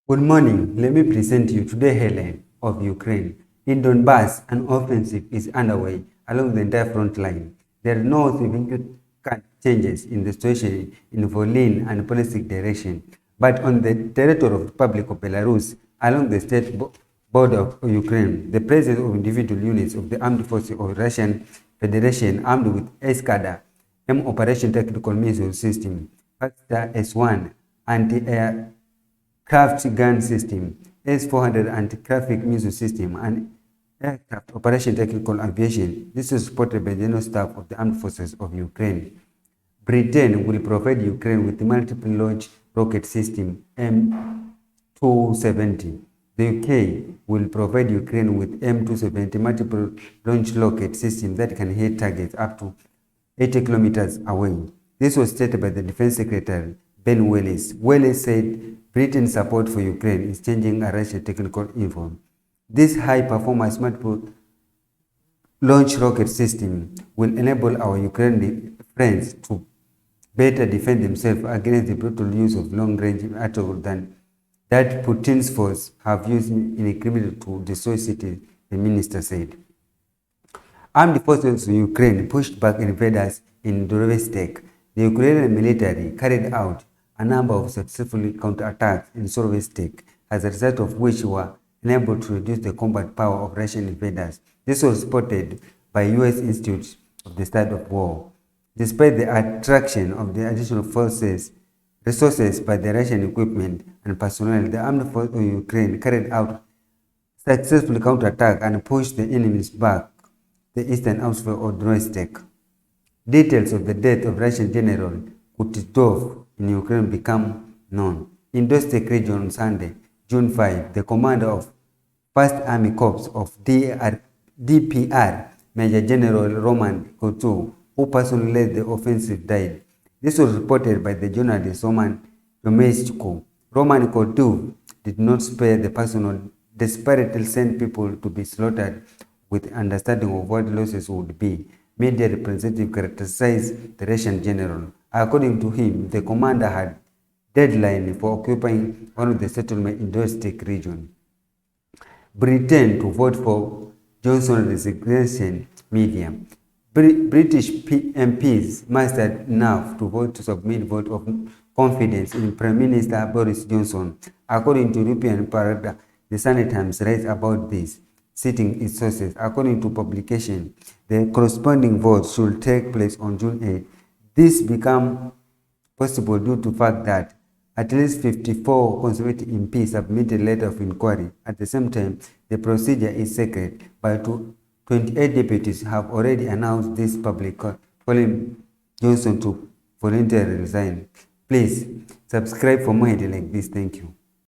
Good morning. Let me present you today's headline of Ukraine. In Donbass, an offensive is underway along the entire front line. There are no significant changes in the situation in Volyn and policy direction, but on the territory of the Republic of Belarus, along the state border of Ukraine, the presence of individual units of the armed forces of Russian Federation armed with Escada M Operation Tactical Missile System, Factor S1, anti-air craft gun system, S-400 anti-traffic missile system, and aircraft operation technical aviation. This is supported by the General Staff of the Armed Forces of Ukraine. Britain will provide Ukraine with the multiple launch rocket system M270. The UK will provide Ukraine with M270 multiple launch rocket system that can hit targets up to 80 kilometers away. This was stated by the Defense Secretary Ben Wallace. Wallace said Britain's support for Ukraine is changing a Russian technical info. This high-performance multiple launch rocket system will enable our Ukrainian friends to better defend themselves against the brutal use of long-range attacks than that Putin's forces have used in Crimea to destroy cities, the minister said. Armed forces of Ukraine pushed back invaders in Donbass. The Ukrainian military carried out a number of successful counterattacks in Severodonetsk, as a result of which were unable to reduce the combat power of Russian invaders. This was reported by U.S. Institute of the Study of War. Despite the attraction of the additional resources by the Russian equipment and personnel, the armed forces of Ukraine carried out successful counterattack and pushed the enemies back the eastern outskirts of Donetsk. Details of the death of Russian General Kutuzov in Ukraine become known. In Donetsk region on Sunday, June 5, the commander of 1st Army Corps of DPR, Major General Roman Kutuzov, who personally led the offensive, died. This was reported by the journalist Roman Domeshko. Roman Kutuzov did not spare the personnel, desperately sent people to be slaughtered with understanding of what losses would be. Media representative criticized the Russian general. According to him, the commander had deadline for occupying one of the settlements in Donetsk region. Britain to vote for Johnson's resignation. Media. British MPs mustered enough to vote to submit vote of confidence in Prime Minister Boris Johnson. According to European Parada, the Sunday Times writes about this, citing its sources. According to publication, the corresponding vote should take place on June 8. This became possible due to the fact that at least 54 Conservative MPs submitted a letter of inquiry. At the same time, the procedure is secret, but 28 deputies have already announced this publicly, calling Johnson to voluntarily resign. Please subscribe for more headlines like this. Thank you.